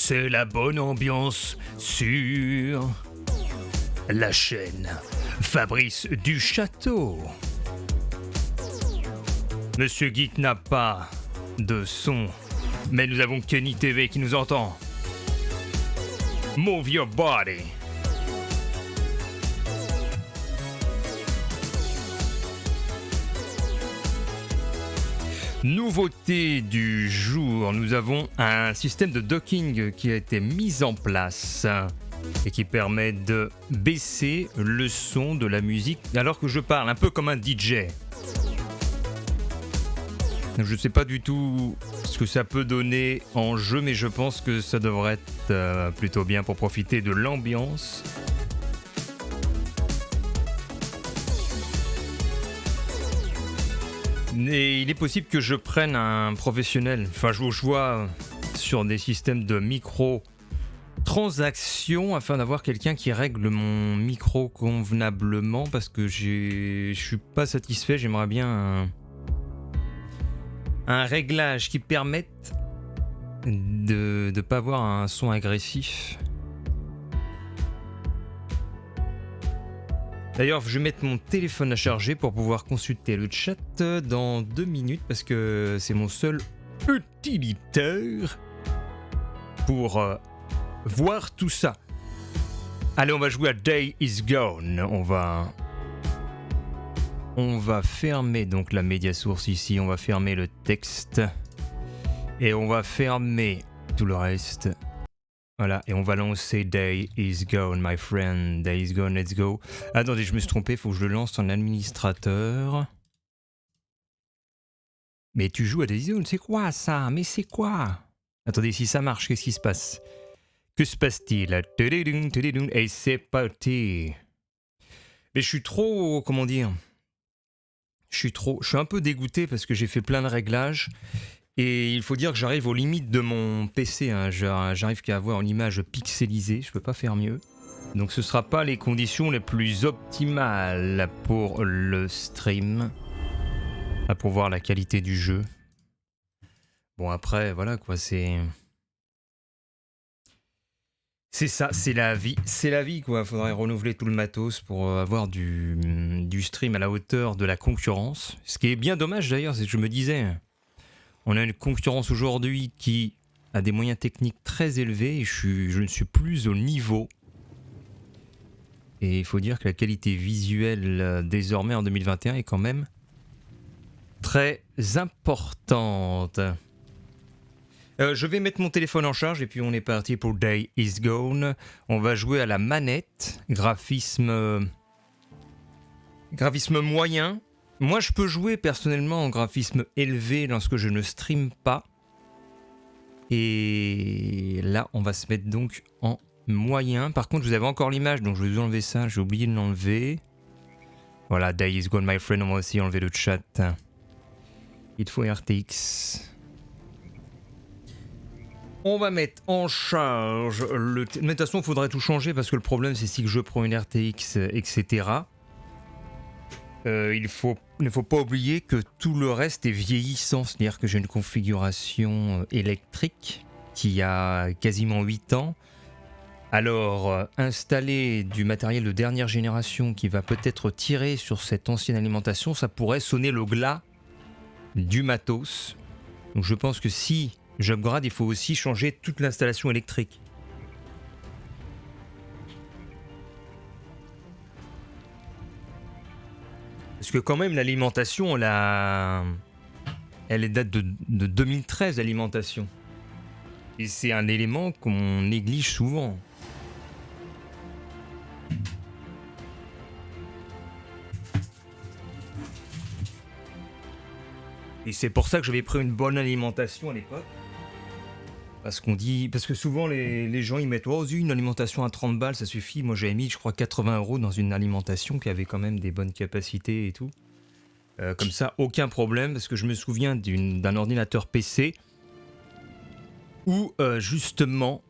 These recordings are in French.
C'est la bonne ambiance sur la chaîne Fabrice du Château. Monsieur Geek n'a pas de son, mais nous avons Kenny TV qui nous entend. Move your body. Nouveauté du jour, nous avons un système de docking qui a été mis en place et qui permet de baisser le son de la musique alors que je parle, un peu comme un DJ. Je ne sais pas du tout ce que ça peut donner en jeu, mais je pense que ça devrait être plutôt bien pour profiter de l'ambiance. Et il est possible que je prenne un professionnel. Enfin, je vois sur des systèmes de micro-transactions afin d'avoir quelqu'un qui règle mon micro convenablement parce que je suis pas satisfait. J'aimerais bien un réglage qui permette de ne pas avoir un son agressif. D'ailleurs, je vais mettre mon téléphone à charger pour pouvoir consulter le chat dans 2 minutes parce que c'est mon seul utilitaire pour voir tout ça. Allez, on va jouer à Day is Gone. On va fermer donc la média source ici, on va fermer le texte et on va fermer tout le reste. Voilà, et on va lancer Day is Gone, my friend. Day is Gone, let's go. Attendez, je me suis trompé, il faut que je le lance en administrateur. Mais tu joues à Day is Gone, c'est quoi ça? Mais c'est quoi? Attendez, si ça marche, qu'est-ce qui se passe? Que se passe-t-il? Et c'est parti. Mais je suis trop, comment dire? Je suis un peu dégoûté parce que j'ai fait plein de réglages. Et il faut dire que j'arrive aux limites de mon PC, hein. J'arrive qu'à avoir une image pixelisée, je peux pas faire mieux. Donc ce sera pas les conditions les plus optimales pour le stream, pour voir la qualité du jeu. Bon après, voilà quoi, c'est ça, c'est la vie quoi. Faudrait renouveler tout le matos pour avoir du stream à la hauteur de la concurrence. Ce qui est bien dommage d'ailleurs, c'est que je me disais... On a une concurrence aujourd'hui qui a des moyens techniques très élevés et je ne suis plus au niveau. Et il faut dire que la qualité visuelle désormais en 2021 est quand même très importante. Je vais mettre mon téléphone en charge et puis on est parti pour Day is Gone. On va jouer à la manette, graphisme moyen. Moi, je peux jouer personnellement en graphisme élevé lorsque je ne stream pas. Et là, on va se mettre donc en moyen. Par contre, vous avez encore l'image, donc je vais vous enlever ça. J'ai oublié de l'enlever. Voilà, Day is Gone, my friend. On va aussi enlever le chat. Il faut RTX. On va mettre en charge le... Mais de toute façon, il faudrait tout changer parce que le problème, c'est si je prends une RTX, etc., il ne faut pas oublier que tout le reste est vieillissant, c'est-à-dire que j'ai une configuration électrique qui a quasiment 8 ans. Alors, installer du matériel de dernière génération qui va peut-être tirer sur cette ancienne alimentation, ça pourrait sonner le glas du matos. Donc je pense que si j'upgrade, il faut aussi changer toute l'installation électrique. Parce que quand même l'alimentation, elle date de 2013, l'alimentation. Et c'est un élément qu'on néglige souvent. Et c'est pour ça que j'avais pris une bonne alimentation à l'époque. Parce que souvent les gens ils mettent une alimentation à 30 balles ça suffit. Moi j'avais mis je crois 80 € dans une alimentation qui avait quand même des bonnes capacités et tout. Comme ça aucun problème parce que je me souviens d'un ordinateur PC où justement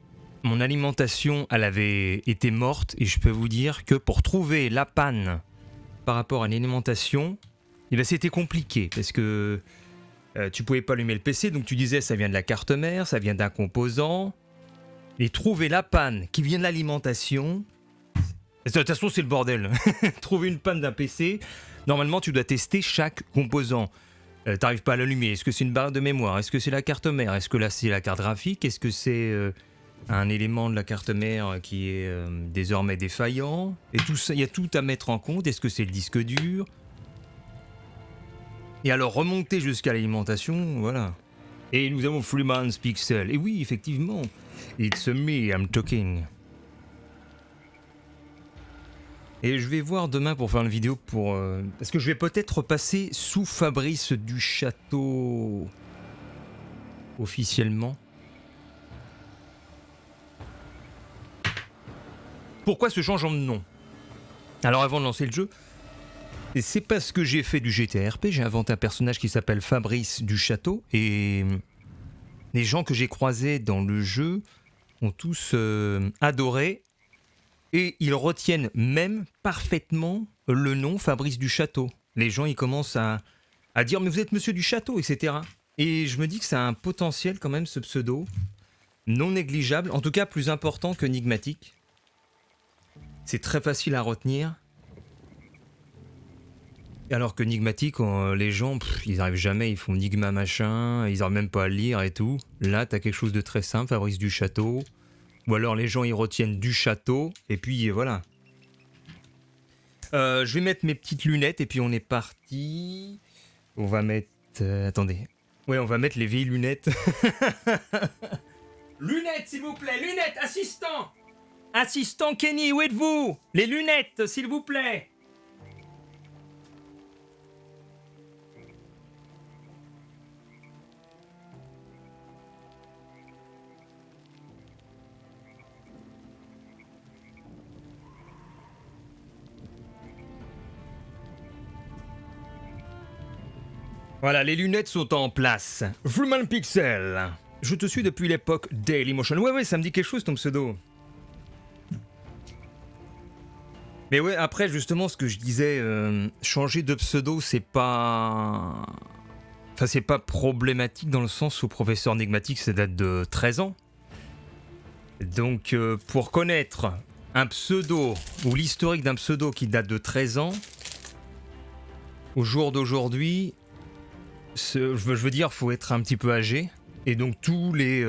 mon alimentation elle avait été morte et je peux vous dire que pour trouver la panne par rapport à l'alimentation, c'était compliqué parce que tu pouvais pas allumer le PC, donc tu disais ça vient de la carte mère, ça vient d'un composant. Et trouver la panne qui vient de l'alimentation... De toute façon, c'est le bordel. Trouver une panne d'un PC, normalement, tu dois tester chaque composant. T'arrives pas à l'allumer. Est-ce que c'est une barre de mémoire? Est-ce que c'est la carte mère? Est-ce que là, c'est la carte graphique? Est-ce que c'est un élément de la carte mère qui est désormais défaillant? Et tout ça, il y a tout à mettre en compte. Est-ce que c'est le disque dur? Et alors, remonter jusqu'à l'alimentation, voilà. Et nous avons Freeman's Pixel. Et oui, effectivement, it's me, I'm talking. Et je vais voir demain pour faire une vidéo pour... parce que je vais peut-être repasser sous Fabrice du Château... officiellement. Pourquoi ce changement de nom? Alors avant de lancer le jeu, c'est parce que j'ai fait du GTRP, j'ai inventé un personnage qui s'appelle Fabrice du Château, et les gens que j'ai croisés dans le jeu ont tous adoré. Et ils retiennent même parfaitement le nom Fabrice du Château. Les gens, ils commencent à dire « Mais vous êtes monsieur du Château », etc. Et je me dis que ça a un potentiel quand même, ce pseudo, non négligeable, en tout cas plus important que Nigmatic. C'est très facile à retenir. Alors que Nigmatic, les gens, ils n'arrivent jamais, ils font Nigma machin, ils n'arrivent même pas à le lire et tout. Là, t'as quelque chose de très simple, Fabrice du Château. Ou alors les gens ils retiennent du château, et puis voilà. Je vais mettre mes petites lunettes, et puis on est parti. On va mettre... attendez. Ouais, on va mettre les vieilles lunettes. Lunettes, s'il vous plaît, lunettes, assistant! Assistant Kenny, où êtes-vous? Les lunettes, s'il vous plaît! Voilà, les lunettes sont en place. Freeman Pixel. Je te suis depuis l'époque Dailymotion. Ouais, ça me dit quelque chose ton pseudo. Mais ouais, après, justement, ce que je disais, changer de pseudo, c'est pas... Enfin, c'est pas problématique dans le sens où Professeur Nigmatic, ça date de 13 ans. Donc, pour connaître un pseudo, ou l'historique d'un pseudo qui date de 13 ans, au jour d'aujourd'hui... je veux dire, faut être un petit peu âgé. Et donc tous les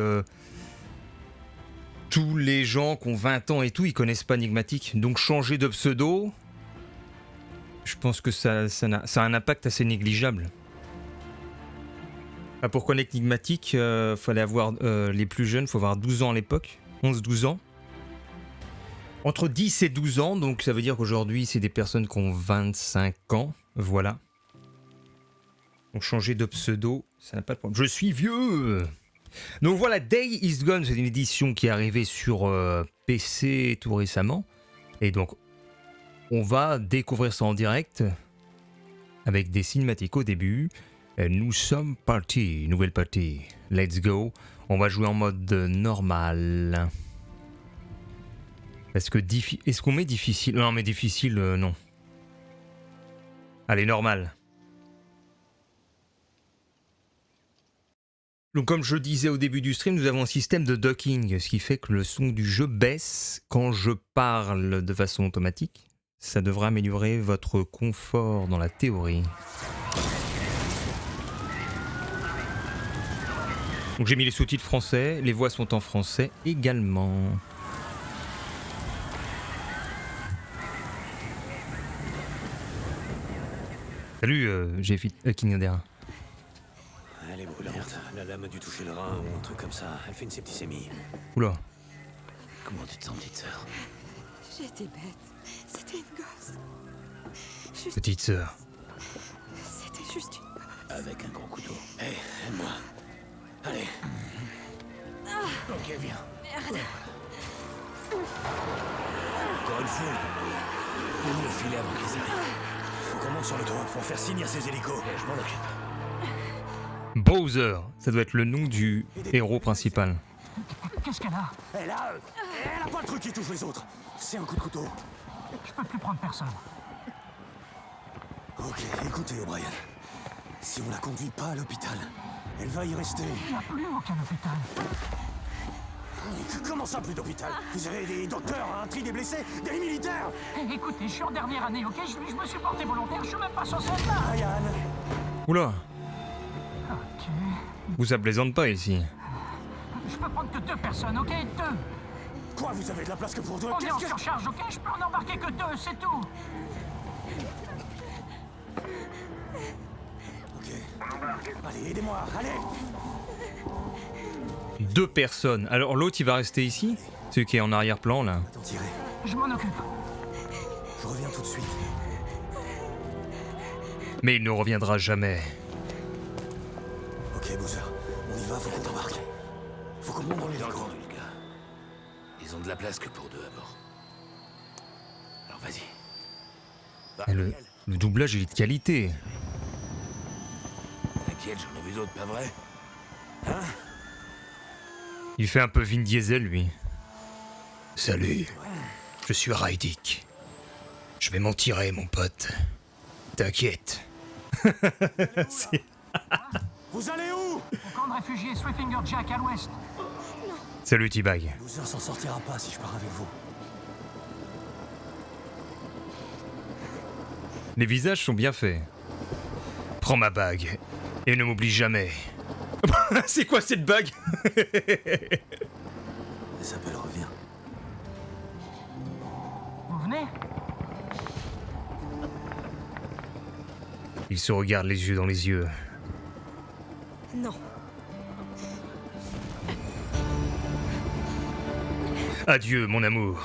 gens qui ont 20 ans et tout, ils connaissent pas Nigmatic. Donc changer de pseudo, je pense que ça a un impact assez négligeable. Ah, pour connaître Nigmatic, fallait avoir les plus jeunes, faut avoir 12 ans à l'époque, 11-12 ans. Entre 10 et 12 ans, donc ça veut dire qu'aujourd'hui, c'est des personnes qui ont 25 ans, voilà. Donc changer de pseudo, ça n'a pas de problème. Je suis vieux. Donc voilà, Day is Gone, c'est une édition qui est arrivée sur PC tout récemment. Et donc, on va découvrir ça en direct, avec des cinématiques au début. Et nous sommes partis, nouvelle partie. Let's go. On va jouer en mode normal. Est-ce qu'on met difficile? Non, mais difficile, non. Allez, normal. Donc comme je disais au début du stream, nous avons un système de docking, ce qui fait que le son du jeu baisse quand je parle de façon automatique. Ça devrait améliorer votre confort dans la théorie. Donc j'ai mis les sous-titres français, les voix sont en français également. Salut, j'ai fait King Odera. Elle est brûlante. La lame a dû toucher le rein ou un truc comme ça. Elle fait une septicémie. Oula. Comment tu te sens, petite sœur? J'étais bête. C'était une gosse. Petite sœur. C'était juste une gosse. Avec un gros couteau. Hé, aide-moi. Allez. Ok, viens. Merde. Encore une fois. Donne-nous le filet avant qu'ils arrivent. Faut qu'on monte sur le toit pour faire signer ces hélicos. Je m'en occupe. Bowser, ça doit être le nom du héros principal. Qu'est-ce qu'elle a? Elle a pas le truc qui touche les autres. C'est un coup de couteau. Je peux plus prendre personne. Ok, écoutez, O'Brien. Si on la conduit pas à l'hôpital, elle va y rester. Il n'y a plus aucun hôpital. Comment ça, plus d'hôpital? Vous avez des docteurs, un tri des blessés, des militaires? Écoutez, je suis en dernière année, ok? Je me suis porté volontaire, je suis même pas censé être là. Ryan, Oula, Ok. vous ça plaisante pas ici. Je peux prendre que 2 personnes, ok? 2. quoi, vous avez de la place que pour deux? On est en Qu'est-ce que... surcharge, ok? Je peux en embarquer que 2, c'est tout. Ok. Allez, aidez-moi, allez. 2 personnes. Alors l'autre il va rester ici? Celui qui est en arrière-plan là. Attends, tirez. Je m'en occupe. Je reviens tout de suite. Mais il ne reviendra jamais. Ok, Boozer, on y va, faut qu'on t'embarque. Faut qu'on monte dans les Bien wagons. entendu, le gars. Ils ont de la place que pour 2 à bord. Alors vas-y. Va, Et le doublage il est de qualité. T'inquiète, j'en ai vu d'autres, pas vrai? Il fait un peu Vin Diesel lui. Salut, je suis Rydick. Je vais m'en tirer mon pote. T'inquiète. C'est- Vous allez où? Au camp de réfugiés Swifinger Jack à l'ouest. Salut T-Bag. Boozer s'en sortira pas si je pars avec vous. Les visages sont bien faits. Prends ma bague et ne m'oublie jamais. C'est quoi cette bague? Isabelle revient. Vous venez? Ils se regardent les yeux dans les yeux. Non. Adieu mon amour.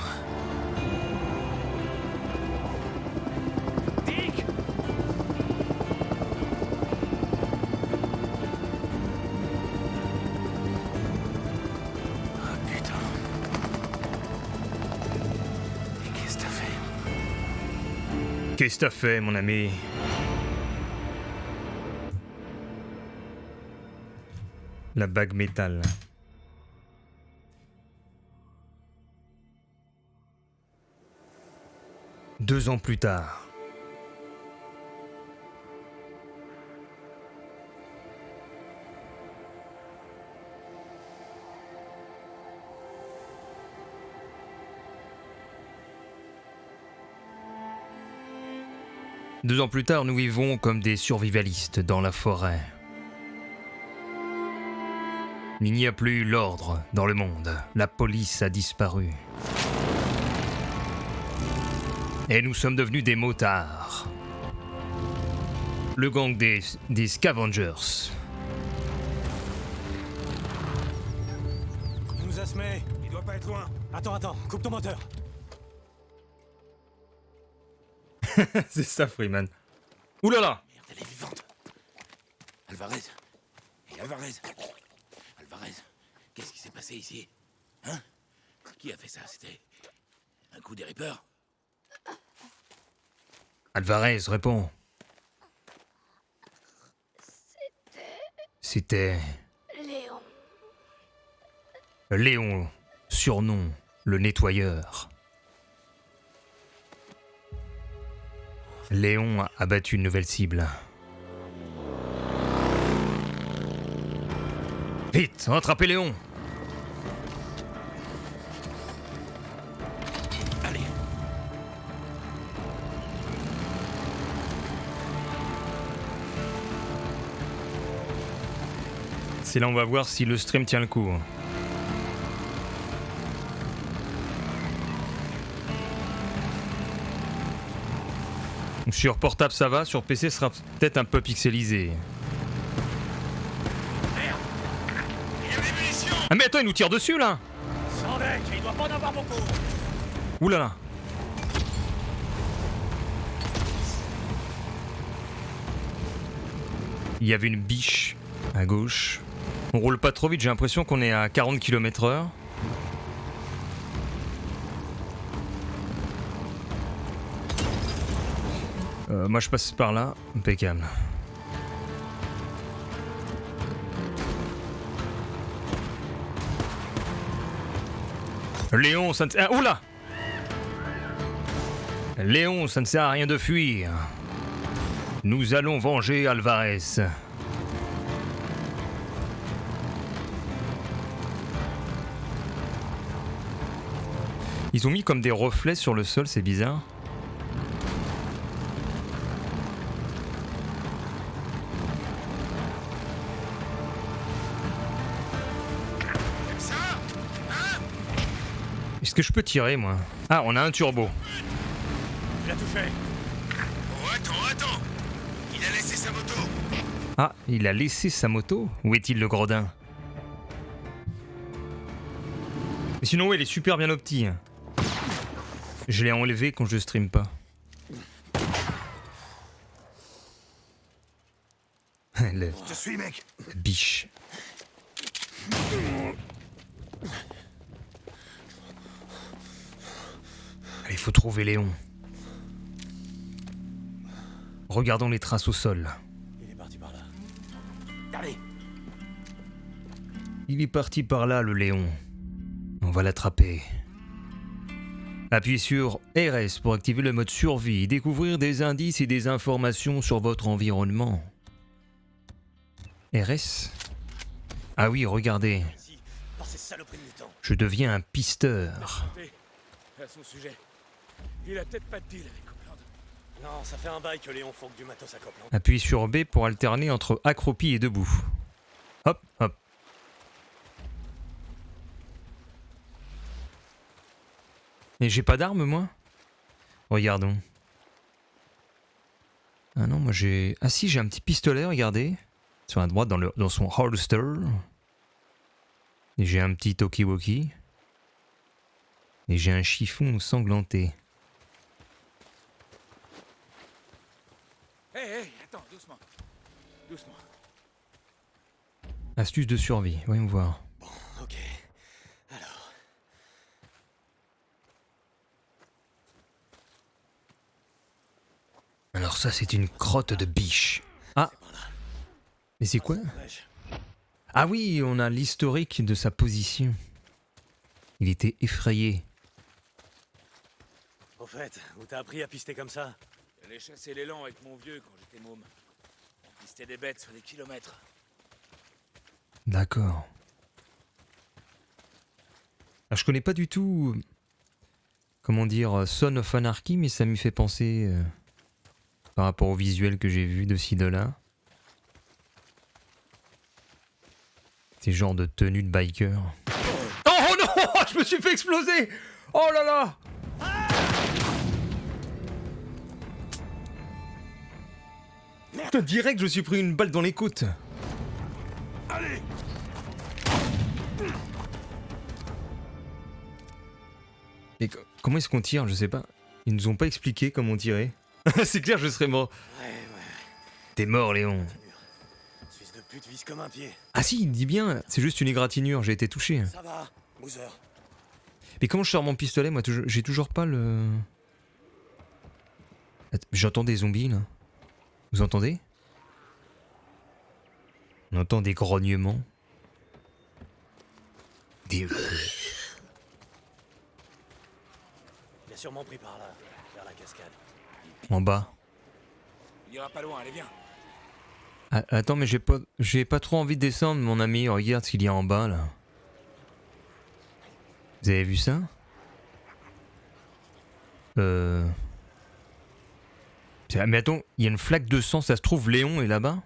Dick! Ah putain. Et qu'est-ce que t'as fait? Qu'est-ce que t'as fait mon ami? La bague métal. Deux ans plus tard. Deux ans plus tard, nous vivons comme des survivalistes dans la forêt. Il n'y a plus l'ordre dans le monde. La police a disparu. Et nous sommes devenus des motards. Le gang des Scavengers. Il nous a semé. Il doit pas être loin. Attends, coupe ton moteur. C'est ça, Freeman. Ouh là là! Merde, elle est vivante. Alvarez. Et Alvarez. Alvarez. Qu'est-ce qui s'est passé ici? Hein? Qui a fait ça? C'était un coup des Reapers? Alvarez, réponds. C'était Léon. Léon, surnom le nettoyeur. Léon a abattu une nouvelle cible. Vite, rattrapez Léon! Allez. C'est là on va voir si le stream tient le coup. Sur portable ça va, sur PC ce sera peut-être un peu pixelisé. Ah mais attends, il nous tire dessus là! Sans deck, il doit pas en avoir beaucoup. Ouh là là! Il y avait une biche à gauche. On roule pas trop vite, j'ai l'impression qu'on est à 40 km/h. Moi je passe par là, impeccable. Léon, ça ne sert... Ah, oula! Léon, ça ne sert à rien de fuir. Nous allons venger Alvarez. Ils ont mis comme des reflets sur le sol, c'est bizarre. Est-ce que je peux tirer, moi? Ah, on a un turbo. Tu l'as touché. Oh, attends. Il a laissé sa moto. Ah, il a laissé sa moto? Où est-il, le gredin? Mais sinon, ouais, il est super bien opti. Je l'ai enlevé quand je stream pas. Le Je te suis, mec. biche. Allez, il faut trouver Léon. Regardons les traces au sol. Il est parti par là. Allez. Il est parti par là, le Léon. On va l'attraper. Appuyez sur RS pour activer le mode survie et découvrir des indices et des informations sur votre environnement. RS? Ah oui, regardez. Ici, par ces saloperies de mutants. Je deviens un pisteur. À son sujet. Il a peut-être pas de deal avec Copeland. Non, ça fait un bail que Léon fourgue du matos à Copeland. Appuyez sur B pour alterner entre accroupi et debout. Hop, hop. Et j'ai pas d'arme, moi? Regardons. Ah non, moi j'ai... Ah si, j'ai un petit pistolet, regardez. Sur la droite, dans son holster. Et j'ai un petit talkie-walkie. Et j'ai un chiffon sanglanté. Hé, attends, doucement. Doucement. Astuce de survie, voyons voir. Bon, ok. Alors. Alors ça, c'est une crotte de biche. Ah, mais c'est quoi? Wesh. Ah oui, on a l'historique de sa position. Il était effrayé. Au fait, où t'as appris à pister comme ça? J'allais chasser l'élan avec mon vieux quand j'étais môme. On pistait des bêtes sur des kilomètres. D'accord. Ah, je connais pas du tout, comment dire, Son of Anarchy, mais ça m'y fait penser par rapport au visuel que j'ai vu de ci de là. Ces genres de tenues de biker. Oh non, je me suis fait exploser. Oh là là. Putain, direct, je me suis pris une balle dans les côtes. Allez. Et comment est-ce qu'on tire? Je sais pas. Ils nous ont pas expliqué comment tirer. C'est clair, je serais mort. Ouais. T'es mort, Léon. Fils de pute vise comme un pied. Ah si, il dit bien, c'est juste une égratignure, j'ai été touché. Ça va, Boozer. Mais comment je sors mon pistolet, moi? J'ai toujours pas le... J'entends des zombies, là. Vous entendez? On entend des grognements. Des... Il a sûrement pris par là, vers la cascade. En bas. Il ira pas loin, allez, viens. Ah, attends, mais j'ai pas trop envie de descendre, mon ami. Regarde ce qu'il y a en bas, là. Vous avez vu ça? Mais attends, il y a une flaque de sang, ça se trouve, Léon est là-bas?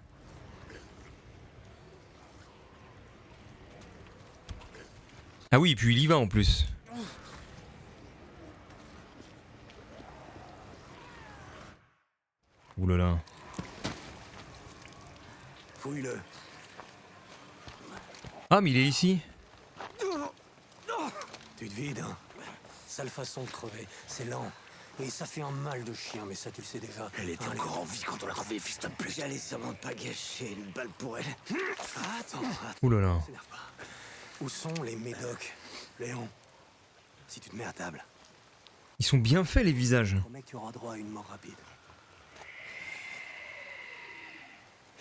Ah oui, et puis il y va en plus. Ouh là là. Fouille-le. Ah, mais il est ici. Tu te vides, hein? Sale façon de crever. C'est lent. Et ça fait un mal de chien, mais ça tu le sais déjà. Elle était encore en vie quand on l'a trouvée, fils de pute. J'allais sûrement pas gâcher une balle pour elle. Attends, Ouh là là. s'énerve pas. Où sont les médocs, Léon? Si tu te mets à table, Ils sont bien faits, les visages. promets que tu auras droit à une mort rapide.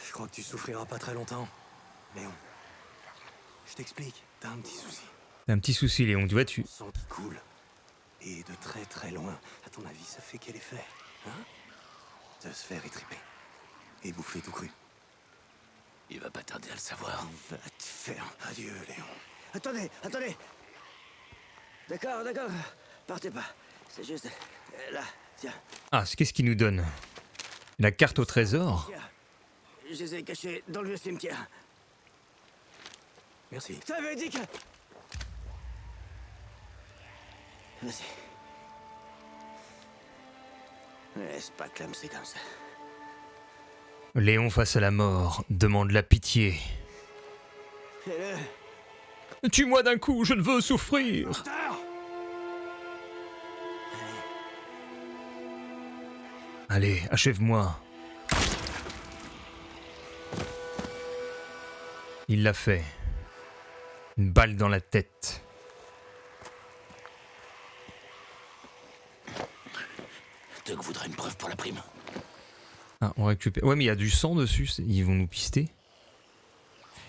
Je crois que tu souffriras pas très longtemps, Léon. Je t'explique, t'as un petit souci. T'as un petit souci, Léon, tu vois, tu... Sang qui coule. Et de très très loin. À ton avis, ça fait quel effet? Hein? De se faire étriper. Et bouffer tout cru. Il va pas tarder à le savoir. Va te faire. Adieu, Léon. Attendez! D'accord. partez pas. C'est juste... là, tiens. Ah, qu'est-ce qu'il nous donne? La carte au trésor? Tiens. Je les ai cachés dans le vieux cimetière. Merci. Ça veut dire que... Vas-y. Laisse pas clamser comme ça. Léon face à la mort demande la pitié. Fais-le. Tue-moi d'un coup, je ne veux souffrir. Allez, achève-moi. Il l'a fait. Une balle dans la tête. Doc voudrait une preuve pour la prime. Ah, on récupère. Ouais, mais il y a du sang dessus, ils vont nous pister.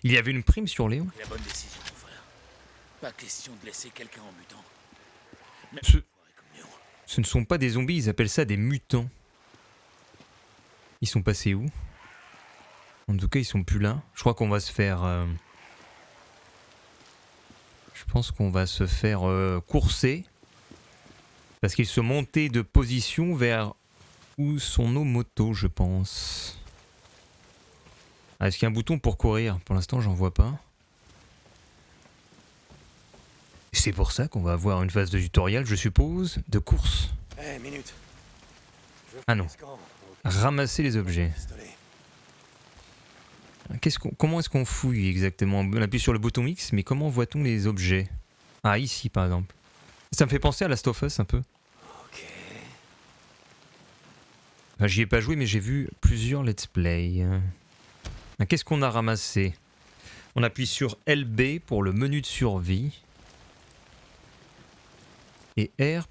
Il y avait une prime sur Léon. La bonne décision, mon frère. Pas question de laisser quelqu'un en mutant. Même Ce- comme Léon. Ce ne sont pas des zombies, ils appellent ça des mutants. Ils sont passés où? En tout cas, ils sont plus là. Je crois qu'on va se faire... Je pense qu'on va se faire courser. Parce qu'ils sont montés de position vers où sont nos motos, je pense. Ah, est-ce qu'il y a un bouton pour courir? Pour l'instant, j'en vois pas. C'est pour ça qu'on va avoir une phase de tutoriel, je suppose, de course. Eh, minute. Je veux Ah non. faire ce camp. Ramasser les objets. Pistolet. Comment est-ce qu'on fouille exactement? On appuie sur le bouton X, mais comment voit-on les objets? Ah, ici par exemple. Ça me fait penser à Last of Us un peu. Ok. Enfin, j'y ai pas joué, mais j'ai vu plusieurs let's play. Ah, qu'est-ce qu'on a ramassé? On appuie sur LB pour le menu de survie. Et R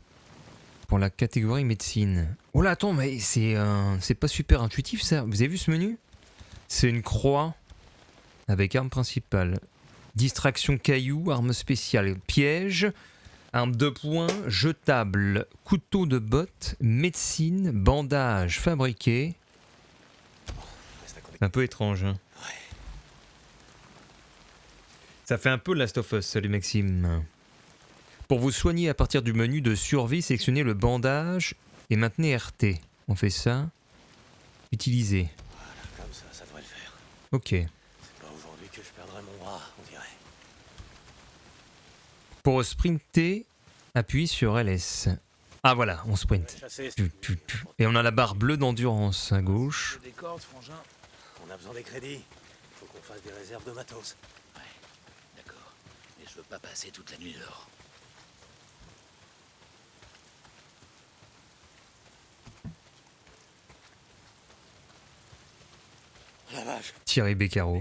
pour la catégorie médecine. Oh là, attends, mais c'est pas super intuitif ça. Vous avez vu ce menu? C'est une croix avec arme principale. Distraction caillou, arme spéciale, piège, arme 2 points, jetable, couteau de botte, médecine, bandage fabriqué. Un peu étrange, hein. Ça fait un peu Last of Us, salut Maxime. Pour vous soigner à partir du menu de survie, sélectionnez le bandage et maintenez RT. On fait ça. Utiliser. Comme ça devrait le faire. Ok. C'est pas aujourd'hui que je perdrai mon bras, on dirait. Pour sprinter, appuie sur LS. Ah voilà, on sprint. Chasser, Et on a la barre bleue d'endurance à gauche. Des cordes, frangin. on a besoin des crédits. Faut qu'on fasse des réserves de matos. Ouais, d'accord. Mais je veux pas passer toute la nuit dehors. La vache. Thierry Beccaro.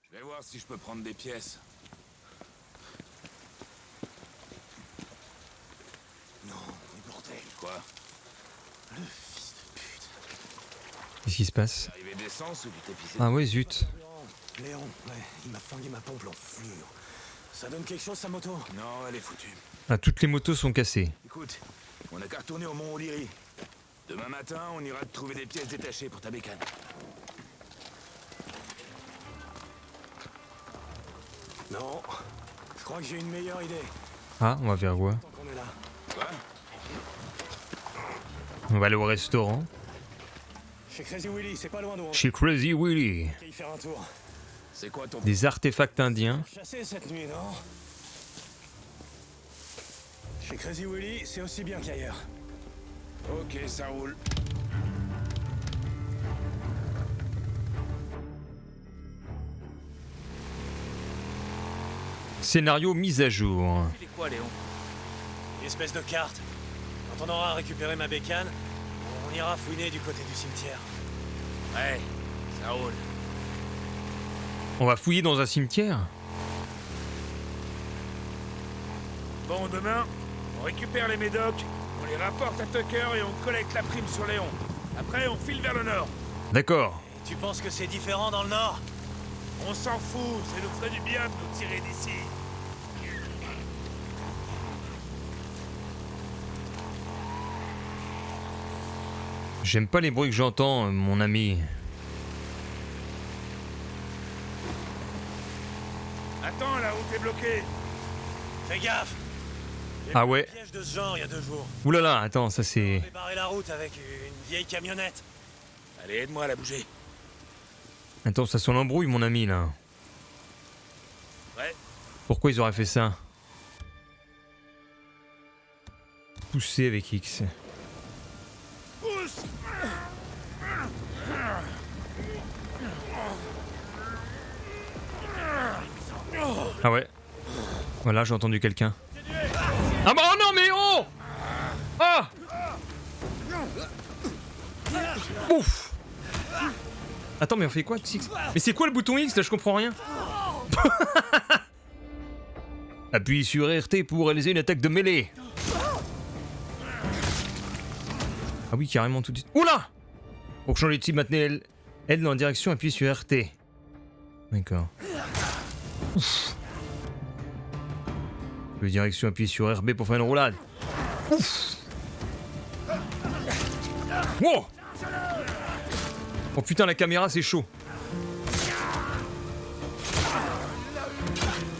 Je vais voir si je peux prendre des pièces. Non, mais bordel. Quoi? Le fils de pute. Qu'est-ce qui se passe? Arrivé d'essence ou tu t'es pissé? Ah ouais, zut. Léon, ouais, il m'a flingué ma pompe l'enflure. Ça donne quelque chose, sa moto? Non, elle est foutue. Ah, toutes les motos sont cassées. Écoute, on a qu'à retourner au Mont O'Leary. Demain matin, on ira te trouver des pièces détachées pour ta bécane. Non, je crois que j'ai une meilleure idée. Ah, on va faire quoi? Tant qu'on est là. Quoi? On va aller au restaurant. Chez Crazy Willy, c'est pas loin d'où on Chez Crazy Willy. va y faire un tour. C'est quoi ton... Des artefacts indiens. Chasser cette nuit, non? Chez Crazy Willy, c'est aussi bien qu'ailleurs. Ok, ça roule. Scénario mise à jour. Tu fais quoi, Léon? Une espèce de carte. Quand on aura récupéré ma bécane, on ira fouiner du côté du cimetière. Ouais, ça roule. On va fouiller dans un cimetière? Bon, demain, on récupère les médocs, on les rapporte à Tucker et on collecte la prime sur Léon. Après, on file vers le nord. D'accord. Et tu penses que c'est différent dans le nord? On s'en fout, ça nous ferait du bien de nous tirer d'ici. J'aime pas les bruits que j'entends, mon ami. est bloqué. Fais gaffe. Ah ouais. Piège de ce genre il y a 2 jours. Oulala, attends, ça c'est... On fait barrer la route avec une vieille camionnette. Allez, aide-moi à la bouger. Attends, ça sent l'embrouille, mon ami, là. Ouais. Pourquoi ils auraient fait ça? Pousser avec X. Pousse. Ah ouais. Voilà, j'ai entendu quelqu'un. Ah bah oh non mais oh. Ah. Ouf. Attends mais on fait quoi X? Mais c'est quoi le bouton X là? Je comprends rien. Appuie sur RT pour réaliser une attaque de mêlée. Ah oui carrément tout de suite. Oula. Pour changer de type maintenez L dans la direction, appuie sur RT. D'accord. Ouf. Le direction, appuie sur RB pour faire une roulade. Ouf. Wow. Oh putain la caméra c'est chaud.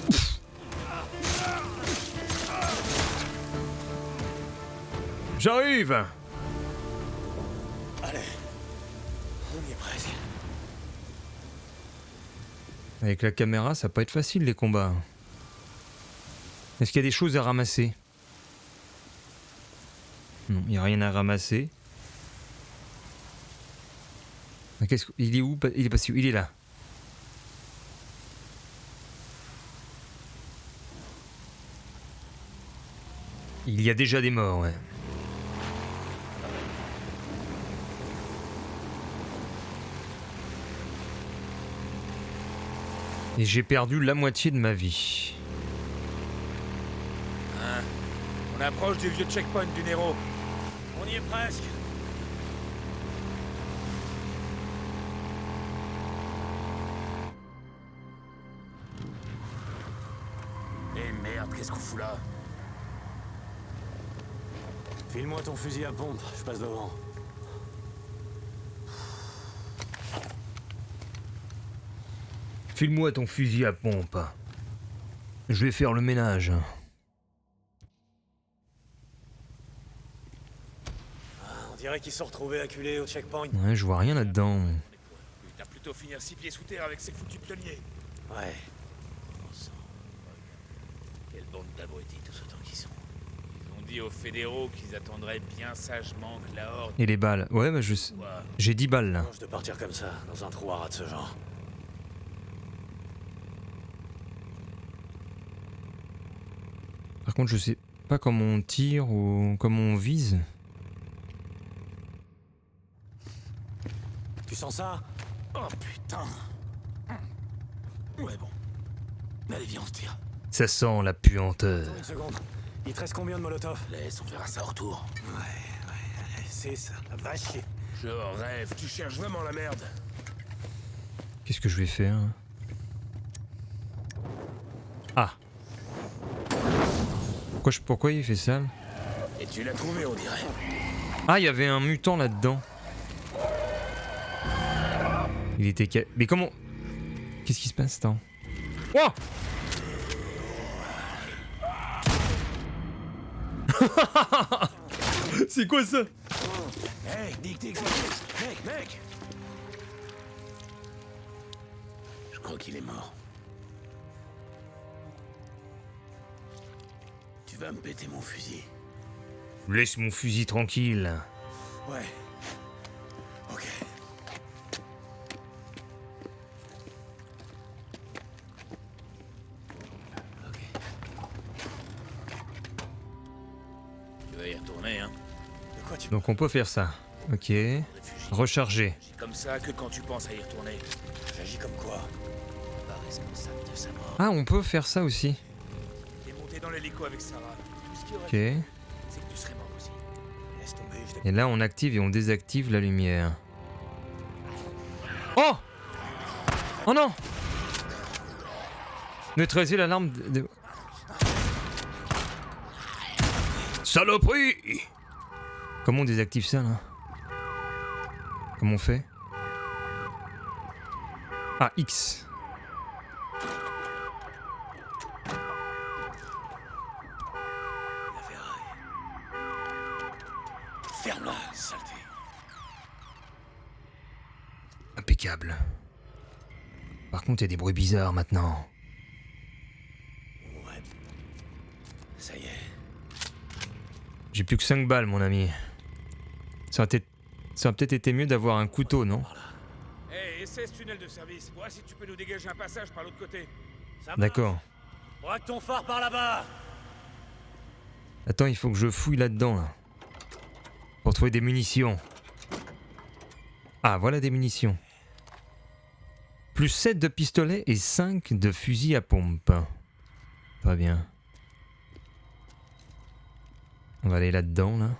Ouf. J'arrive. Allez. On y est presque. Avec la caméra ça va pas être facile les combats. Est-ce qu'il y a des choses à ramasser? Non, il n'y a rien à ramasser. Il est où? Il est passé où? Il est là. Il y a déjà des morts, ouais. Et j'ai perdu la moitié de ma vie. On approche du vieux checkpoint du Nero. On y est presque. Eh merde, qu'est-ce qu'on fout là? File-moi ton fusil à pompe, je passe devant. File-moi ton fusil à pompe. Je vais faire le ménage. On dirait qu'ils sont retrouvés acculés au checkpoint. Ouais, je vois rien là-dedans. T'as plutôt finir 6 pieds sous terre avec ces foutus pionniers. Ouais. Quelle bande d'abrutis tous autant qu'ils sont. Ils ont dit aux fédéraux qu'ils attendraient bien sagement que la horde... Et les balles? Ouais, bah je sais. soit... J'ai 10 balles là. Mange de partir comme ça, dans un trou à rat de ce genre. Par contre, je sais pas comment on tire ou comment on vise. Tu sens ça? Oh putain. Ouais bon. Allez viens on se tire. Ça sent la puanteur. Une seconde. Il te reste combien de molotov? Laisse, on verra ça au retour. Ouais, c'est ça, la vache. Je rêve, tu cherches vraiment la merde. Qu'est-ce que je vais faire? Ah. Pourquoi il fait ça? Et tu l'as trouvé, on dirait. Ah, il y avait un mutant là-dedans. Il était... Mais comment... Qu'est-ce qui se passe, attends? Oh. C'est quoi ça? Hey, Dick, mec! Je crois qu'il est mort. Tu vas me péter mon fusil. Laisse mon fusil tranquille. Ouais. Ok. Ok. Tu vas y retourner, hein? De quoi tu... Donc on peut faire ça. Ok. Réfugie. Recharger. C'est comme ça que quand tu penses à y retourner. J'agis comme quoi? Pas responsable de sa mort. Ah, on peut faire ça aussi. T'es monté dans l'hélico avec Sarah. Tout ce qu'il aurait Ok. fait, c'est que tu serais mort aussi. Laisse tomber, je t'ai... Et là, on active et on désactive la lumière. Oh! Oh non! Neutraliser l'alarme de... Saloperie! Comment on désactive ça, là? Comment on fait? Ah, X. Ferme-la, saleté. Impeccable. Par contre, il y a des bruits bizarres maintenant. Ouais. Ça y est. J'ai plus que 5 balles, mon ami. Ça aurait peut-être été mieux d'avoir un couteau, non? Hey, essaie ce tunnel de service. Vois si tu peux nous dégager un passage par l'autre côté. Ça marche. D'accord. Braque ton phare par là-bas. Attends, il faut que je fouille là-dedans, là. Pour trouver des munitions. Ah, voilà des munitions. Plus 7 de pistolet et 5 de fusil à pompe. Très bien. On va aller là-dedans, là.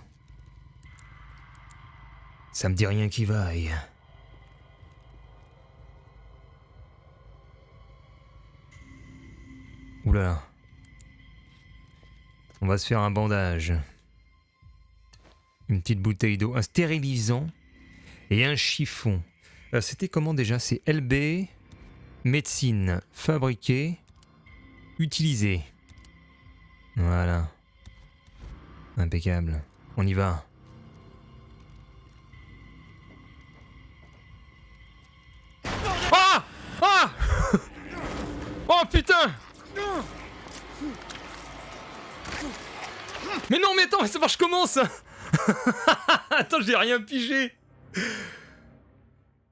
Ça me dit rien qui vaille. Oula. On va se faire un bandage. Une petite bouteille d'eau, un stérilisant et un chiffon. C'était comment déjà? C'est LB, médecine, fabriqué, utilisé. Voilà. Impeccable. On y va. Ah! Ah! Oh putain! Mais non, mais attends, ça marche comment ça? Attends, j'ai rien pigé.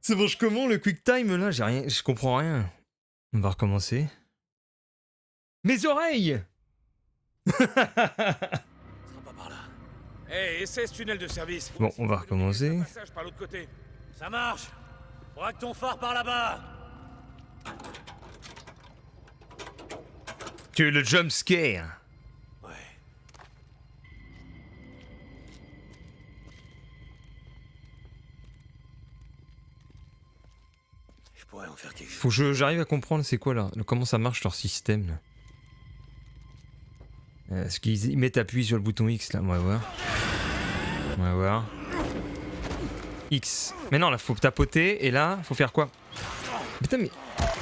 Ça marche comment le quick time là? J'ai rien, je comprends rien. On va recommencer. Mes oreilles! Ça sera pas par là. Hey, essaie ce tunnel de service. Bon, on va recommencer. Un passage par l'autre côté. Ça marche. Braque ton phare par là-bas. Tu es le jump scare. Ouais. Je pourrais en faire quelque chose. Faut que j'arrive à comprendre c'est quoi là, comment ça marche leur système là. Est-ce qu'ils mettent appui sur le bouton X là? On va voir. On va voir. X. Mais non, là faut tapoter et là faut faire quoi? Putain mais...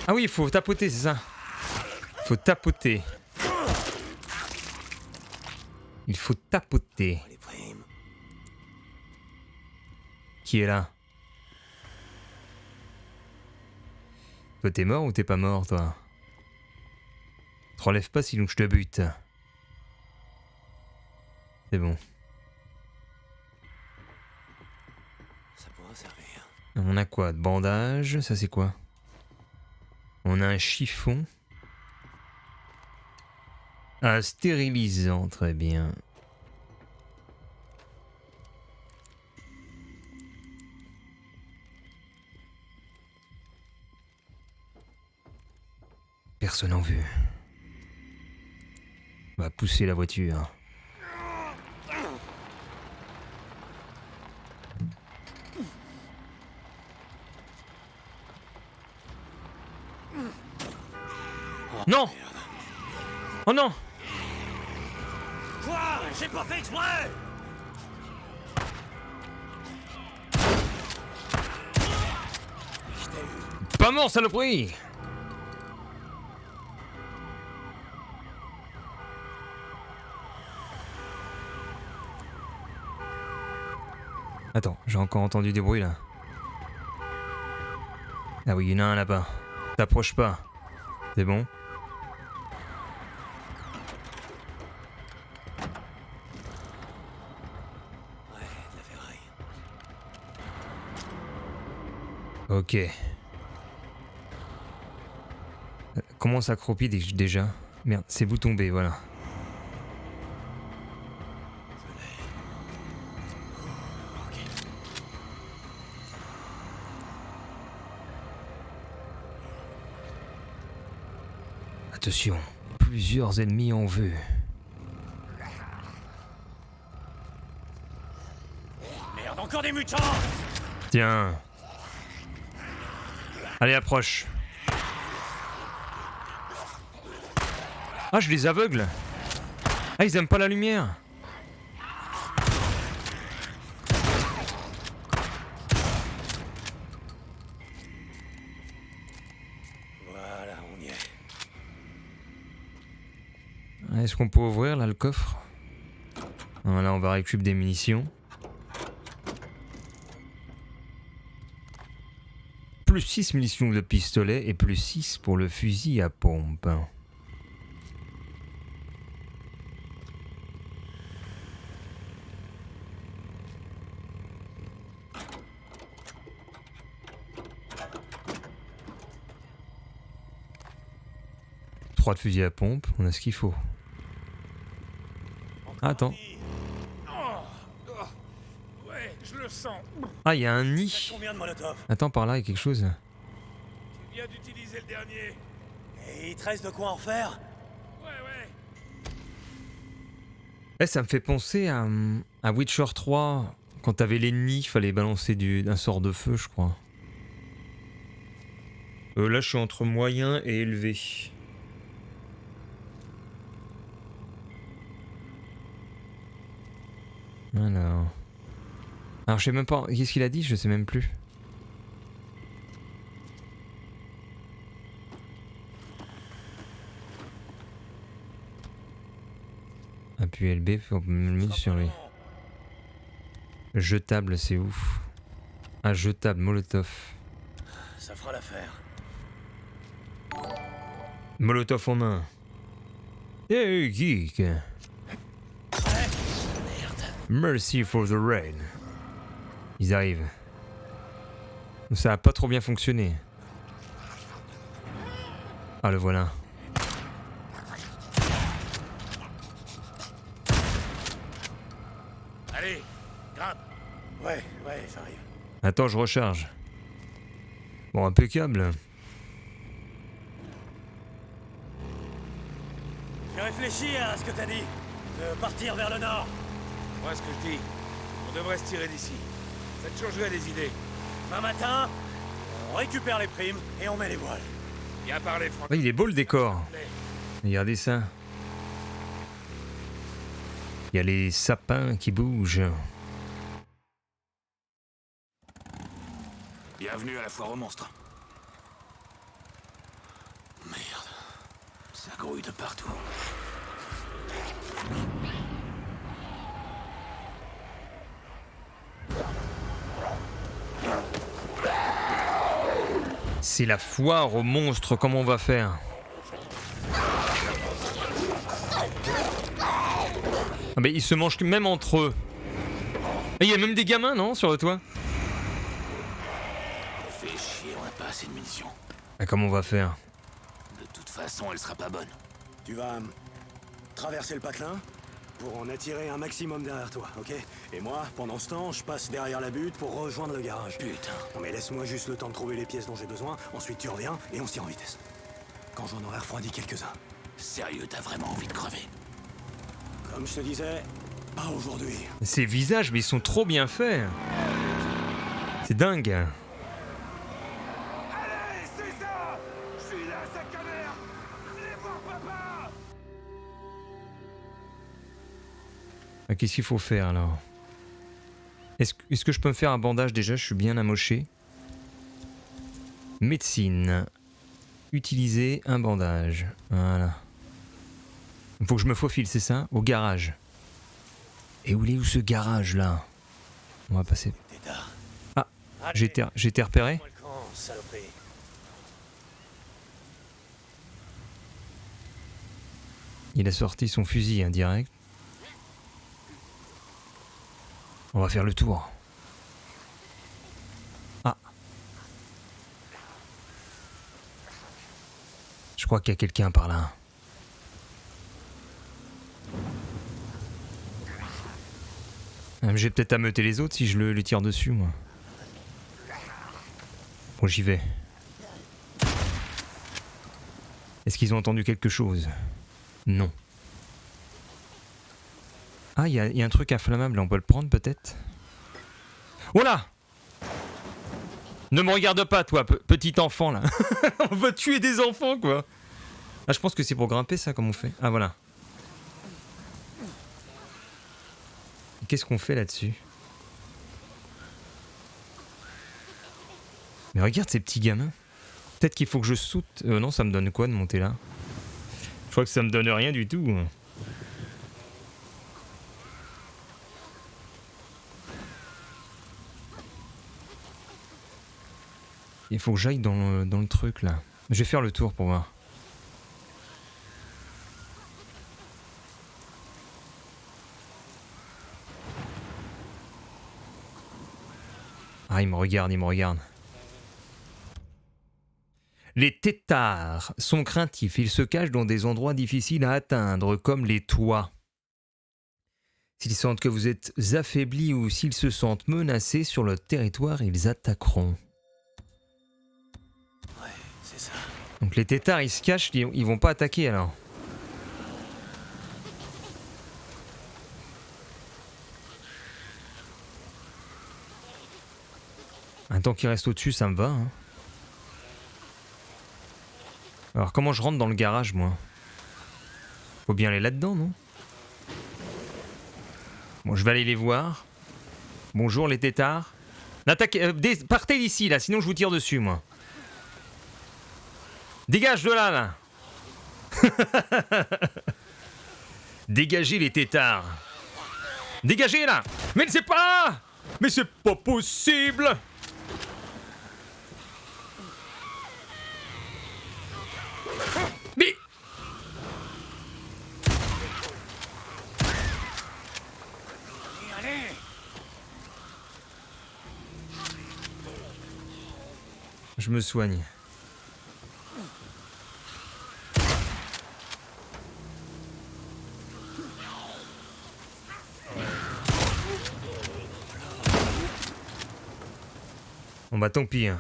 Ah oui, il faut tapoter, c'est ça. Faut tapoter. Il faut tapoter. Les primes. Qui est là? Toi t'es mort ou t'es pas mort toi? Te relève pas sinon je te bute. C'est bon. Ça pourra servir. On a quoi? De bandage, ça c'est quoi? On a un chiffon. Un stérilisant, très bien. Personne en vue. On va pousser la voiture. Non! Oh non! Quoi? J'ai pas fait exprès. Pas mort, saloperie! Attends, j'ai encore entendu des bruits là. Ah oui, il y en a un là-bas. T'approches pas. C'est bon? Ouais, de la ferraille. Ok. Comment ça accroupit déjà? Merde, c'est bouton B, voilà. Attention, plusieurs ennemis en vue. Merde, encore des mutants. Tiens. Allez, approche. Ah, je les aveugle. Ah, ils aiment pas la lumière. Voilà, on y est. Est-ce qu'on peut ouvrir là le coffre? Voilà, on va récupérer des munitions. plus 6 munitions de pistolet et plus 6 pour le fusil à pompe. Trois de fusil à pompe, on a ce qu'il faut. Attends. Ouais, je le sens. Ah, il y a un nid. Combien de Molotov? Attends, par là, il y a quelque chose. Tu viens d'utiliser le dernier. Et il te reste de quoi en faire? Ouais. Eh, ça me fait penser à Witcher 3. Quand t'avais les nids, il fallait balancer un sort de feu, je crois. Là, je suis entre moyen et élevé. Alors, je sais même pas. Qu'est-ce qu'il a dit? Je sais même plus. Appuyez LB pour me mettre sur lui. Jetable, c'est ouf. Ah, jetable, Molotov. Ça fera l'affaire. Molotov en main. Hey, geek. Mercy for the rain. Ils arrivent. Ça a pas trop bien fonctionné. Ah, le voilà. Allez, grimpe. Ouais, j'arrive. Attends, je recharge. Bon, impeccable. J'ai réfléchi à ce que t'as dit. De partir vers le nord. Moi, ce que je dis, on devrait se tirer d'ici. Ça te changerait des idées. Demain matin, on récupère les primes et on met les voiles. Bien parlé, Franck. Ouais, il est beau le décor. Regardez ça. Il y a les sapins qui bougent. Bienvenue à la foire aux monstres. Merde. Ça grouille de partout. C'est la foire aux monstres, comment on va faire? Ah mais ils se mangent même entre eux. Et il y a même des gamins, non, sur le toit? Fais chier, on n'a pas assez de munitions. Ah, comment on va faire? De toute façon, elle sera pas bonne. Tu vas traverser le patelin pour en attirer un maximum derrière toi, ok? Et moi, pendant ce temps, je passe derrière la butte pour rejoindre le garage. Putain. Non mais laisse-moi juste le temps de trouver les pièces dont j'ai besoin, ensuite tu reviens et on se tire en vitesse. Quand j'en aurai refroidi quelques-uns. Sérieux, t'as vraiment envie de crever? Comme je te disais, pas aujourd'hui. Ces visages, mais ils sont trop bien faits. C'est dingue. Allez, c'est ça! Je suis là, sac à merde! Venez voir papa! Ah, qu'est-ce qu'il faut faire alors? Est-ce que je peux me faire un bandage déjà? Je suis bien amoché. Médecine. Utiliser un bandage. Voilà. Il faut que je me faufile, c'est ça? Au garage. Et où est où ce garage là? On va passer. Ah, j'ai été repéré. Moi le camp, saloperie. Il a sorti son fusil indirect. On va faire le tour. Ah. Je crois qu'il y a quelqu'un par là. J'ai peut-être à meuter les autres si je le tire dessus, moi. Bon, j'y vais. Est-ce qu'ils ont entendu quelque chose? Non. Ah, il y a un truc inflammable, on peut le prendre peut-être? Oh là! Ne me regarde pas, toi, petit enfant, là. On va tuer des enfants, quoi. Ah, je pense que c'est pour grimper, ça, comme on fait. Ah, voilà. Qu'est-ce qu'on fait là-dessus? Mais regarde ces petits gamins. Peut-être qu'il faut que je saute. Non, ça me donne quoi de monter là? Je crois que ça me donne rien du tout. Il faut que j'aille dans le truc là. Je vais faire le tour pour voir. Ah, il me regarde, il me regarde. Les têtards sont craintifs. Ils se cachent dans des endroits difficiles à atteindre, comme les toits. S'ils sentent que vous êtes affaiblis ou s'ils se sentent menacés sur le territoire, ils attaqueront. Ouais, c'est ça. Donc les têtards, ils se cachent, ils vont pas attaquer alors. Un temps qu'il reste au-dessus, ça me va. Hein. Alors comment je rentre dans le garage, moi? Faut bien aller là-dedans, non? Bon, je vais aller les voir. Bonjour les têtards. Partez d'ici là, sinon je vous tire dessus, moi. Dégage de là, là. Dégagez les têtards. Dégagez là. Mais c'est pas. Mais c'est pas possible. Mais... Allez. Je me soigne. Bon bah tant pis. Hein.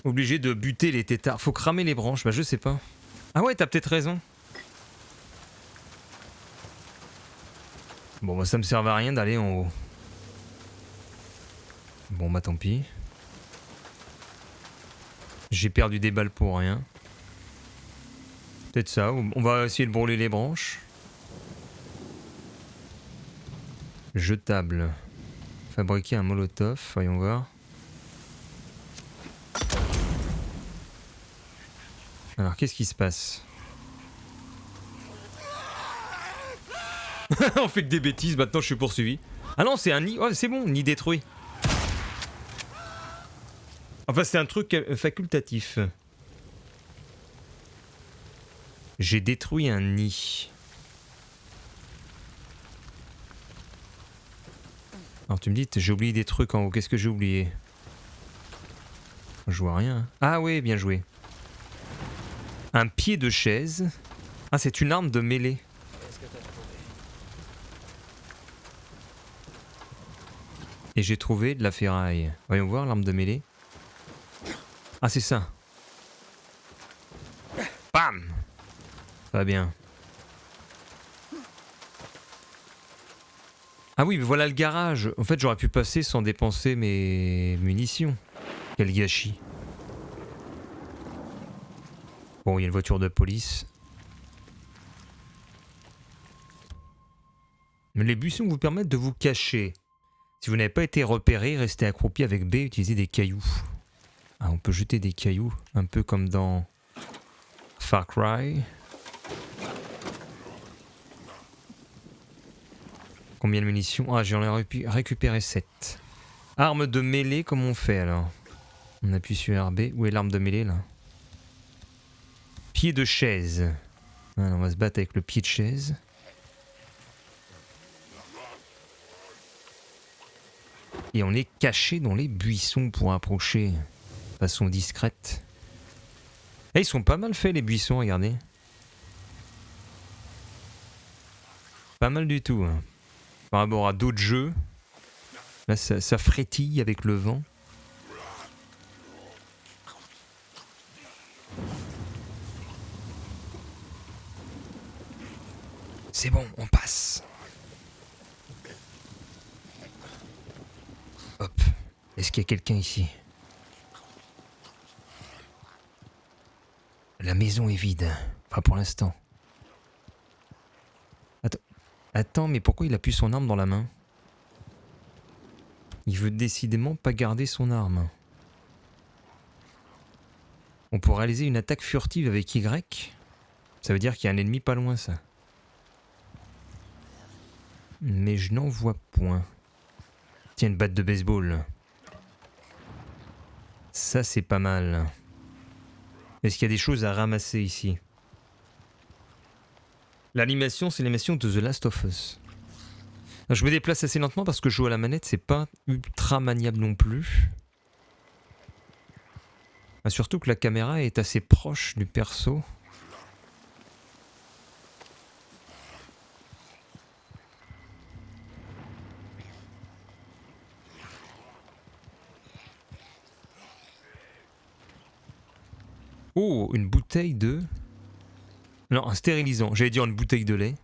Obligé de buter les têtards. Faut cramer les branches, bah je sais pas. Ah ouais, t'as peut-être raison. Bon bah ça me sert à rien d'aller en haut. Bon bah tant pis. J'ai perdu des balles pour rien. Peut-être ça, on va essayer de brûler les branches. Jetable. Fabriquer un molotov, voyons voir. Alors qu'est-ce qui se passe? On fait que des bêtises, maintenant je suis poursuivi. Ah non, c'est un nid, oh, c'est bon, nid détruit. Enfin c'est un truc facultatif. J'ai détruit un nid. Alors tu me dis, j'ai oublié des trucs en haut, qu'est-ce que j'ai oublié? Je vois rien. Ah oui, bien joué. Un pied de chaise. Ah, c'est une arme de mêlée. Et j'ai trouvé de la ferraille. Voyons voir l'arme de mêlée. Ah, c'est ça. Bam! Ça va bien. Ah oui, mais voilà le garage. En fait, j'aurais pu passer sans dépenser mes munitions. Quel gâchis. Bon, il y a une voiture de police. Mais les buissons vous permettent de vous cacher. Si vous n'avez pas été repéré, restez accroupi avec B, utilisez des cailloux. Ah, on peut jeter des cailloux, un peu comme dans Far Cry. Combien de munitions? Ah, j'en ai récupéré 7. Arme de mêlée, comment on fait alors? On appuie sur RB. Où est l'arme de mêlée là? Pied de chaise. Alors, on va se battre avec le pied de chaise. Et on est caché dans les buissons pour approcher de façon discrète. Et ils sont pas mal faits les buissons, regardez. Pas mal du tout. Hein. Par rapport à d'autres jeux. Là ça frétille avec le vent. C'est bon, on passe. Hop. Est-ce qu'il y a quelqu'un ici? La maison est vide. Enfin, pour l'instant. Attends, mais pourquoi il appuie son arme dans la main? Il veut décidément pas garder son arme. On peut réaliser une attaque furtive avec Y. Ça veut dire qu'il y a un ennemi pas loin, ça. Mais je n'en vois point. Tiens, une batte de baseball. Ça, c'est pas mal. Est-ce qu'il y a des choses à ramasser ici? L'animation, c'est l'animation de The Last of Us. Je me déplace assez lentement parce que jouer à la manette, c'est pas ultra maniable non plus. Surtout que la caméra est assez proche du perso. Oh, une bouteille de... Non, un stérilisant. J'allais dire une bouteille de lait.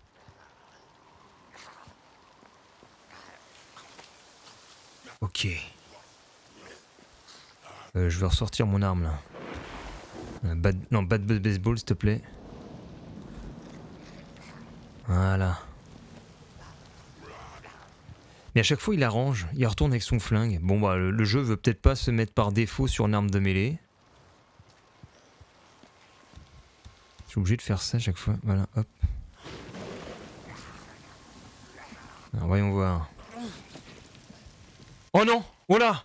Ok. Je vais ressortir mon arme là. Non, bat de baseball s'il te plaît. Voilà. Mais à chaque fois il arrange, il retourne avec son flingue. Bon bah le jeu veut peut-être pas se mettre par défaut sur une arme de mêlée. Je suis obligé de faire ça à chaque fois. Voilà, hop. Alors voyons voir. Oh non! Oh là!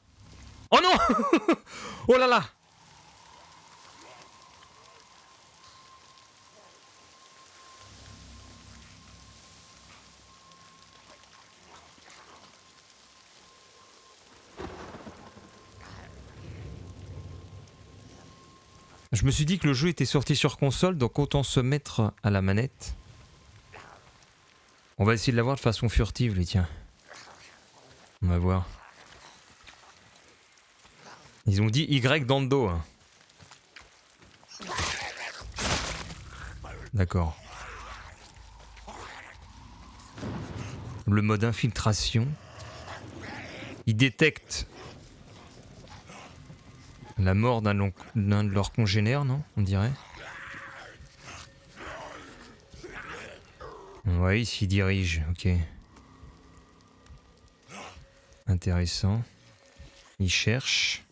Oh non! Oh là là! Je me suis dit que le jeu était sorti sur console, donc autant se mettre à la manette. On va essayer de l'avoir de façon furtive, les tiens. On va voir. Ils ont dit Y dans le dos. Hein. D'accord. Le mode infiltration. Il détecte la mort d'un de leurs congénères, non? On dirait. Ouais, il s'y dirige, ok. Intéressant. Il cherche.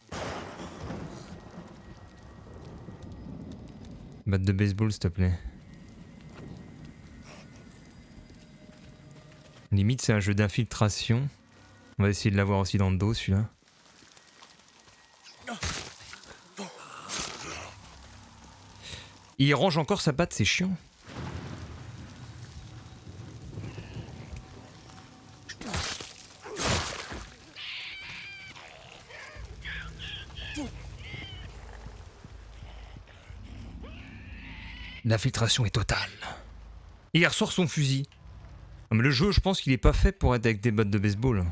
Batte de baseball, s'il te plaît. Limite, c'est un jeu d'infiltration. On va essayer de l'avoir aussi dans le dos, celui-là. Il range encore sa batte, c'est chiant. L'infiltration est totale. Et il ressort son fusil. Non, mais le jeu, je pense qu'il est pas fait pour être avec des battes de baseball.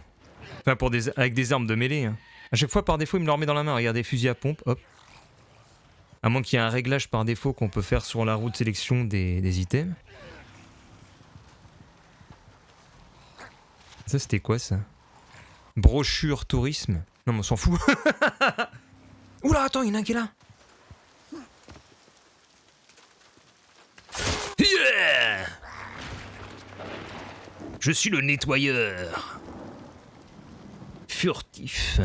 Enfin, avec des armes de mêlée. Hein. À chaque fois, par défaut, il me le remet dans la main. Regardez, fusil à pompe, hop. À moins qu'il y ait un réglage par défaut qu'on peut faire sur la roue de sélection des items. Ça, c'était quoi, ça? Brochure tourisme? Non, mais on s'en fout. Oula, attends, il y en a un qui est là. Yeah! Je suis le nettoyeur. Furtif.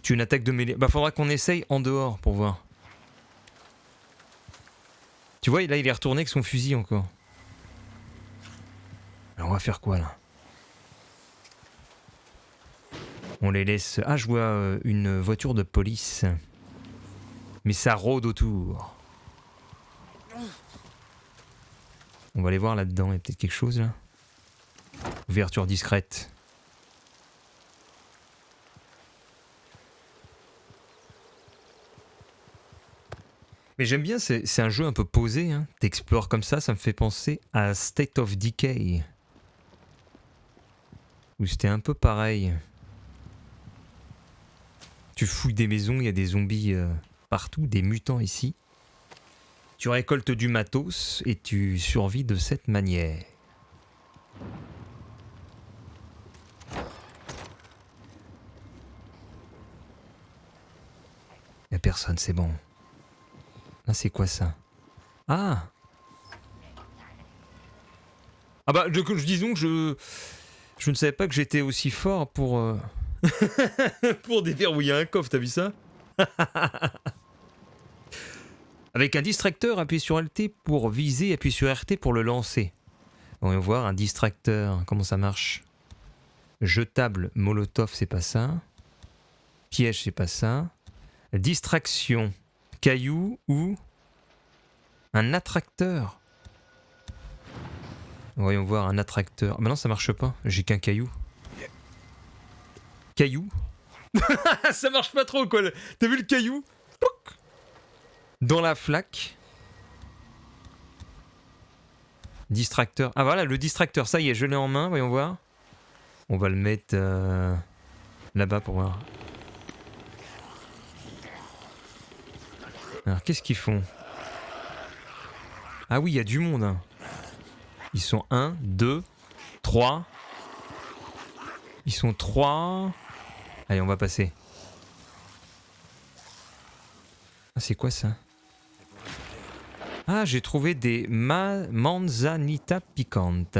Tu une attaque de mêlée. Bah faudra qu'on essaye en dehors pour voir. Tu vois, là il est retourné avec son fusil encore. Alors on va faire quoi là? On les laisse... Ah, je vois une voiture de police. Mais ça rôde autour. On va aller voir là-dedans, il y a peut-être quelque chose là. Ouverture discrète. Mais j'aime bien, c'est un jeu un peu posé, hein. T'explores comme ça me fait penser à State of Decay. Où c'était un peu pareil. Tu fouilles des maisons, il y a des zombies partout, des mutants ici. Tu récoltes du matos et tu survis de cette manière. Y'a personne, c'est bon. Là, c'est quoi ça? Ah! Ah bah, disons que je ne savais pas que j'étais aussi fort pour... pour déverrouiller un coffre, t'as vu ça? Avec un distracteur, appuie sur LT pour viser, appuie sur RT pour le lancer. On va voir un distracteur, comment ça marche. Jetable, molotov, c'est pas ça. Piège, c'est pas ça. Distraction. Caillou ou un attracteur. Voyons voir un attracteur. Ah bah non, ça marche pas. J'ai qu'un caillou. Caillou. Ça marche pas trop quoi. T'as vu le caillou? Dans la flaque. Distracteur. Ah voilà, le distracteur. Ça y est, je l'ai en main. Voyons voir. On va le mettre là-bas pour voir. Alors, qu'est-ce qu'ils font? Ah oui, il y a du monde. Hein. Ils sont 1, 2, 3. Ils sont 3. Allez, on va passer. Ah, c'est quoi ça? Ah, j'ai trouvé des manzanitas piquantes.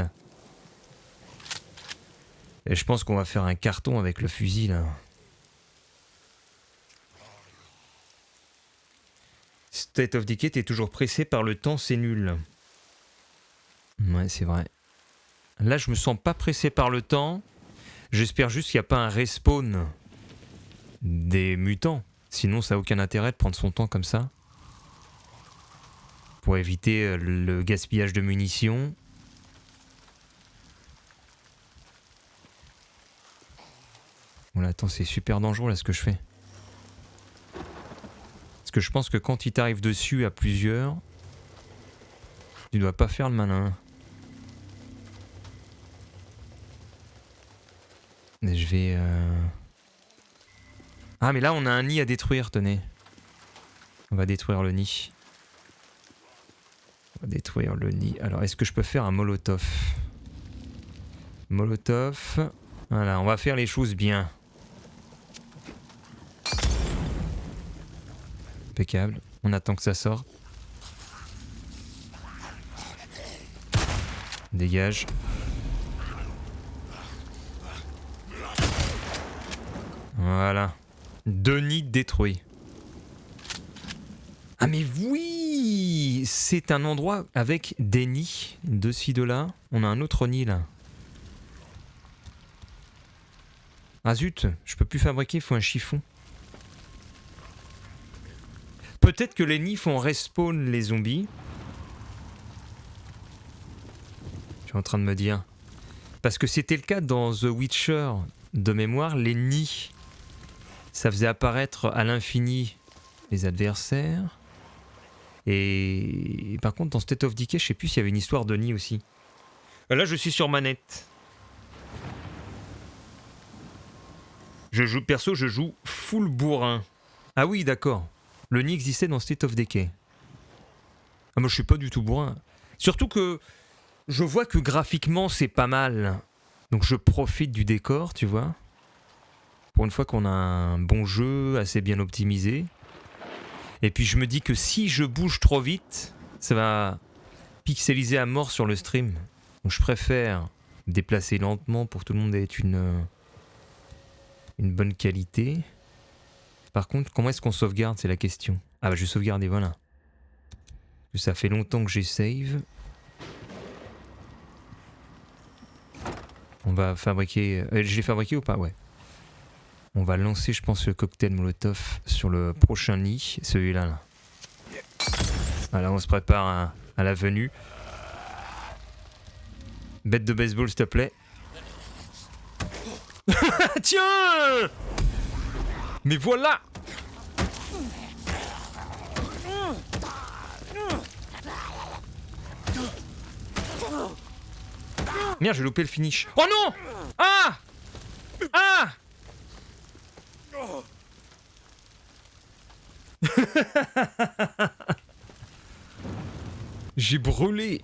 Et je pense qu'on va faire un carton avec le fusil, là. State of Decay, t'es toujours pressé par le temps, c'est nul. Ouais, c'est vrai. Là, je me sens pas pressé par le temps. J'espère juste qu'il n'y a pas un respawn des mutants. Sinon, ça n'a aucun intérêt de prendre son temps comme ça. Pour éviter le gaspillage de munitions. Voilà, attends, c'est super dangereux là ce que je fais. Parce que je pense que quand il t'arrive dessus à plusieurs, tu dois pas faire le malin. Et je vais... Ah mais là on a un nid à détruire, tenez. On va détruire le nid. On va détruire le nid. Alors est-ce que je peux faire un molotov? Molotov. Voilà, on va faire les choses bien. Impeccable. On attend que ça sorte. Dégage. Voilà. 2 nids détruits. Ah mais oui! C'est un endroit avec des nids. De ci, de là. On a un autre nid là. Ah zut, je peux plus fabriquer, il faut un chiffon. Peut-être que les nids font respawn les zombies. Je suis en train de me dire. Parce que c'était le cas dans The Witcher de mémoire, les nids, ça faisait apparaître à l'infini les adversaires. Et par contre, dans State of Decay, je sais plus s'il y avait une histoire de nid aussi. Là, je suis sur manette. Perso, je joue full bourrin. Ah oui, d'accord. Le nid existait dans State of Decay. Ah, moi, je suis pas du tout bourrin. Surtout que je vois que graphiquement, c'est pas mal. Donc, je profite du décor, tu vois. Pour une fois qu'on a un bon jeu, assez bien optimisé. Et puis, je me dis que si je bouge trop vite, ça va pixeliser à mort sur le stream. Donc, je préfère me déplacer lentement pour que tout le monde ait une bonne qualité. Par contre, comment est-ce qu'on sauvegarde, c'est la question. Ah bah je vais sauvegarder, voilà. Ça fait longtemps que j'ai save. On va fabriquer... je l'ai fabriqué ou pas? Ouais. On va lancer, je pense, le cocktail Molotov sur le prochain nid. Celui-là, là. Voilà, on se prépare à la venue. Bête de baseball, s'il te plaît. Tiens! Mais voilà! Merde, j'ai loupé le finish. Oh non! Ah! Ah! J'ai brûlé